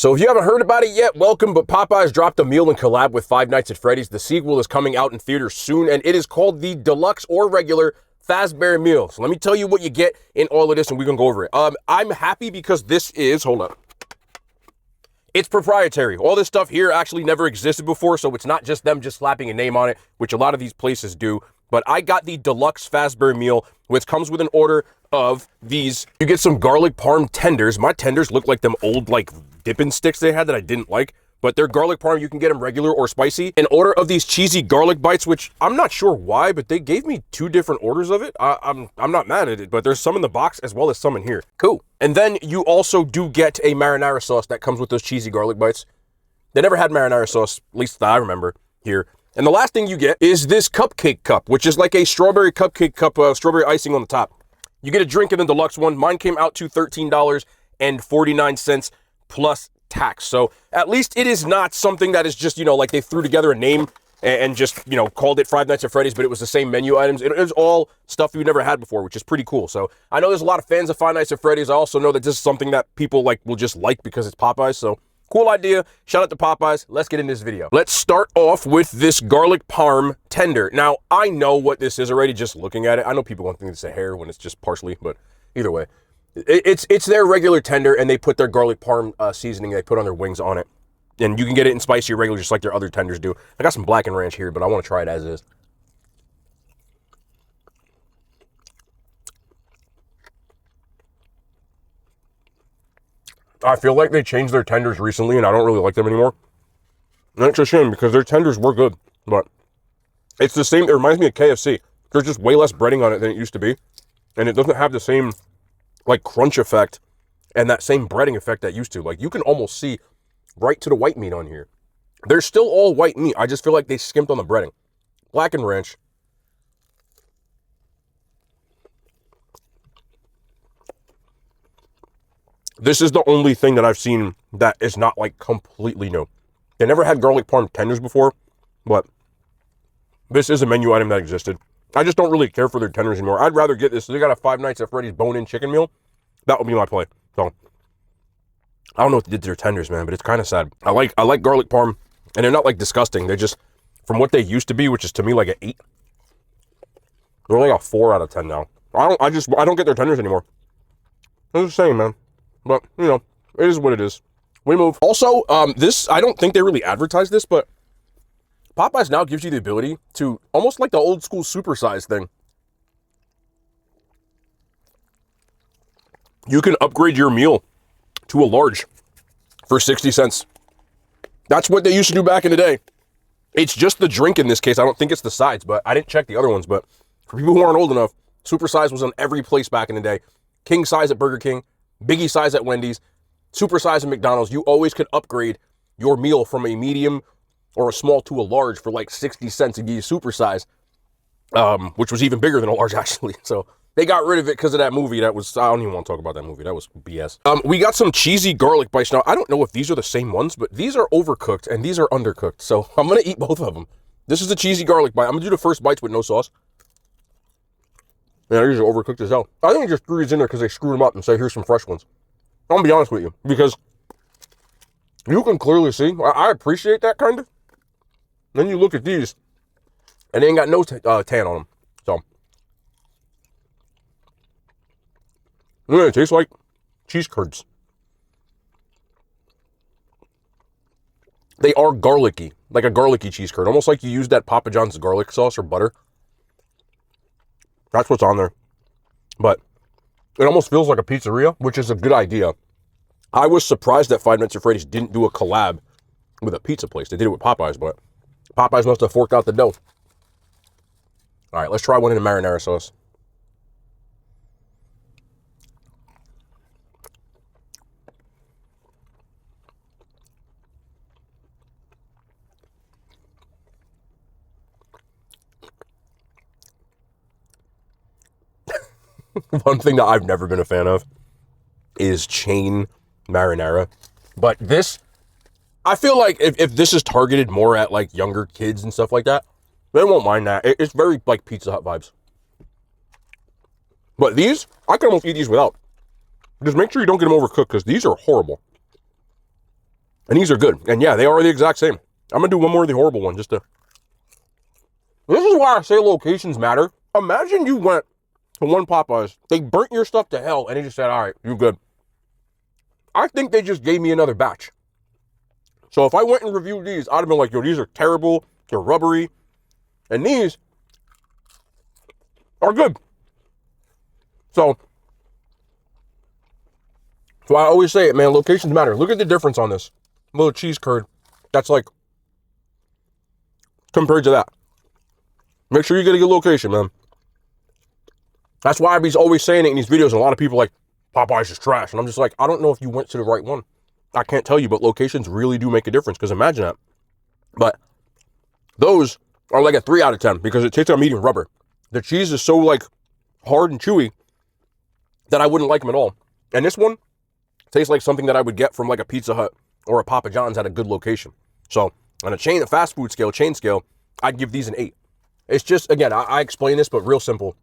So if you haven't heard about it yet, welcome, but Popeyes dropped a meal in collab with Five Nights at Freddy's. The sequel is coming out in theaters soon, and it is called the Deluxe or Regular Fazbear Meal. So let me tell you what you get in all of this, and we're going to go over it. I'm happy because this is, hold up, it's proprietary. All this stuff here actually never existed before, so it's not just them just slapping a name on it, which a lot of these places do. But I got the Deluxe Fazbear Meal, which comes with an order of these. You get some garlic parm tenders. My tenders look like them old, like, dipping sticks they had that I didn't like, but they're garlic parm. You can get them regular or spicy. An order of these cheesy garlic bites, which I'm not sure why, but they gave me 2 different orders of it. I'm not mad at it, but there's some in the box as well as some in here. Cool. And then you also do get a marinara sauce that comes with those cheesy garlic bites. They never had marinara sauce, at least that I remember here. And the last thing you get is this cupcake cup, which is like a strawberry cupcake cup, strawberry icing on the top. You get a drink in the deluxe one. Mine came out to $13.49 plus tax. So at least it is not something that is just, you know, like they threw together a name and just, you know, called it Five Nights at Freddy's, but it was the same menu items. It is all stuff we've never had before, which is pretty cool. So I know there's a lot of fans of Five Nights at Freddy's. I also know that this is something that people like will just like because it's Popeyes. So cool idea. Shout out to Popeyes. Let's get in this video. Let's start off with this garlic parm tender. Now, I know what this is already just looking at it. I know people won't think it's a hair when it's just partially, but either way. It's their regular tender, and they put their garlic parm seasoning they put on their wings on it. And you can get it in spicy or regular, just like their other tenders do. I got some blackened ranch here, but I want to try it as is. I feel like they changed their tenders recently, and I don't really like them anymore. And it's a shame, because their tenders were good, but it's the same. It reminds me of KFC. There's just way less breading on it than it used to be, and it doesn't have the same, like, crunch effect and that same breading effect that used to. Like, you can almost see right to the white meat on here. They're still all white meat. I just feel like they skimped on the breading. Blackened ranch. This is the only thing that I've seen that is not, like, completely new. They never had garlic parm tenders before, but this is a menu item that existed. I just don't really care for their tenders anymore. I'd rather get this. They got a Five Nights at Freddy's bone-in chicken meal. That would be my play. So I don't know what they did to their tenders, man, but it's kind of sad. I like garlic parm, and they're not, like, disgusting. They're just, from what they used to be, which is to me like an 8. They're like a 4 out of 10 now. I don't get their tenders anymore. I'm just saying, man. But, you know, it is what it is. We move. Also, this, I don't think they really advertise this, but Popeyes now gives you the ability to, almost like the old school supersize thing. You can upgrade your meal to a large for 60 cents. That's what they used to do back in the day. It's just the drink in this case. I don't think it's the sides, but I didn't check the other ones. But for people who aren't old enough, supersize was on every place back in the day. King size at Burger King, biggie size at Wendy's, super size at McDonald's. You always could upgrade your meal from a medium or a small to a large for like 60 cents and give you super size, which was even bigger than a large, actually. So they got rid of it because of that movie. That was, I don't even want to talk about that movie. That was BS. We got some cheesy garlic bites. Now, I don't know if these are the same ones, but these are overcooked and these are undercooked. So I'm going to eat both of them. This is the cheesy garlic bite. I'm going to do the first bites with no sauce. Yeah, these are overcooked as hell. I think they just threw these in there because they screwed them up and said, here's some fresh ones. I'm going to be honest with you, because you can clearly see, I appreciate that kind of. Then you look at these, and they ain't got no tan on them. So, yeah, it tastes like cheese curds. They are garlicky, like a garlicky cheese curd. Almost like you use that Papa John's garlic sauce or butter. That's what's on there. But it almost feels like a pizzeria, which is a good idea. I was surprised that Five Nights at Freddy's didn't do a collab with a pizza place. They did it with Popeyes, but Popeyes must have forked out the dough. All right, let's try one in the marinara sauce. One thing that I've never been a fan of is chain marinara. But this, I feel like if this is targeted more at like younger kids and stuff like that, they won't mind that. It's very like Pizza Hut vibes. But these, I can almost eat these without. Just make sure you don't get them overcooked because these are horrible. And these are good. And yeah, they are the exact same. I'm going to do one more of the horrible one just to... This is why I say locations matter. Imagine you went to one Popeyes, they burnt your stuff to hell, and they just said, all right, you're good. I think they just gave me another batch. So if I went and reviewed these, I'd have been like, yo, these are terrible, they're rubbery, and these are good. So I always say it, man, locations matter. Look at the difference on this little cheese curd. That's like, compared to that. Make sure you get a good location, man. That's why I'd be always saying it in these videos, and a lot of people are like, Popeyes is trash. And I'm just like, I don't know if you went to the right one. I can't tell you, but locations really do make a difference, because imagine that. But those are like a 3 out of 10 because it tastes like I'm eating rubber. The cheese is so like hard and chewy that I wouldn't like them at all. And this one tastes like something that I would get from like a Pizza Hut or a Papa John's at a good location. So on a fast food scale, chain scale, I'd give these an 8. It's just, again, I explain this, but real simple.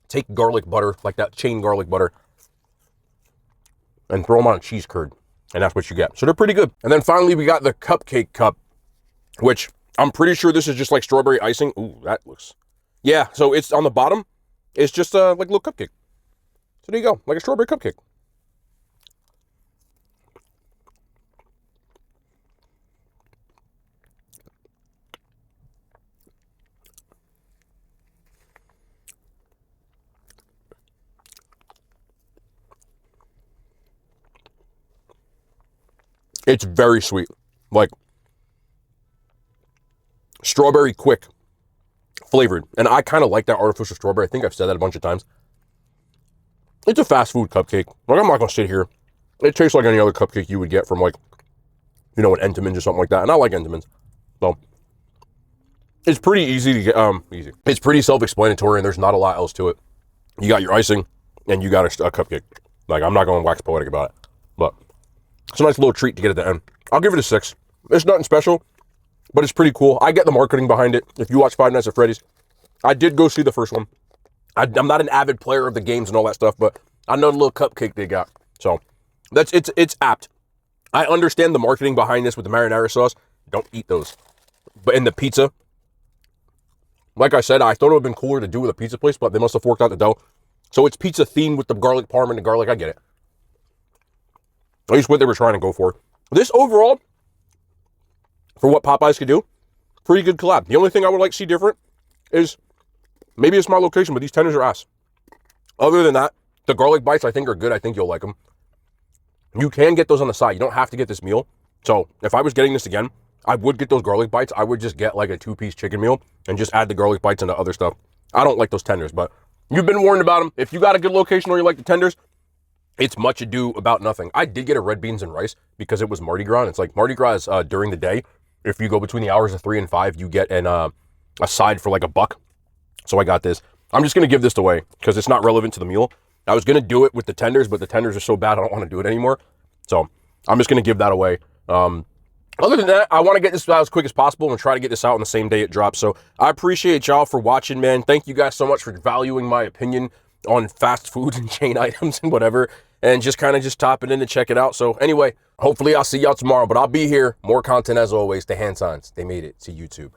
Take garlic butter, like that chain garlic butter, and throw them on a cheese curd. And that's what you get. So they're pretty good. And then finally, we got the Cupcake Cup, which I'm pretty sure this is just like strawberry icing. Ooh, that looks... Yeah, so it's on the bottom. It's just like a little cupcake. So there you go, like a strawberry cupcake. It's very sweet, like strawberry quick flavored. And I kind of like that artificial strawberry. I think I've said that a bunch of times. It's a fast food cupcake. Like, I'm not going to sit here. It tastes like any other cupcake you would get from, like, you know, an Entenmann's or something like that. And I like Entenmann's. So it's pretty easy to get, easy. It's pretty self-explanatory, and there's not a lot else to it. You got your icing, and you got a cupcake. Like, I'm not going to wax poetic about it. But it's a nice little treat to get at the end. I'll give it a 6. It's nothing special, but it's pretty cool. I get the marketing behind it. If you watch Five Nights at Freddy's, I did go see the first one. I'm not an avid player of the games and all that stuff, but I know the little cupcake they got. So it's apt. I understand the marketing behind this with the marinara sauce. Don't eat those. But in the pizza, like I said, I thought it would have been cooler to do with a pizza place, but they must have forked out the dough. So it's pizza themed with the garlic parm and the garlic. I get it. At least what they were trying to go for. This overall, for what Popeyes could do, pretty good collab. The only thing I would like to see different is maybe it's my location, but these tenders are ass. Other than that, the garlic bites I think are good. I think you'll like them. You can get those on the side. You don't have to get this meal. So if I was getting this again, I would get those garlic bites. I would just get like a 2-piece chicken meal and just add the garlic bites into other stuff. I don't like those tenders, but you've been warned about them. If you got a good location where you like the tenders, it's much ado about nothing. I did get a red beans and rice because it was Mardi Gras. And it's like Mardi Gras is during the day. If you go between the hours of 3 and 5, you get a side for like $1. So I got this. I'm just going to give this away because it's not relevant to the meal. I was going to do it with the tenders, but the tenders are so bad I don't want to do it anymore. So I'm just going to give that away. Other than that, I want to get this out as quick as possible and try to get this out on the same day it drops. So I appreciate y'all for watching, man. Thank you guys so much for valuing my opinion on fast food and chain items and whatever, and just kind of just topping in to check it out. So anyway, hopefully I'll see y'all tomorrow, but I'll be here. More content as always. The hand signs, they made it to YouTube.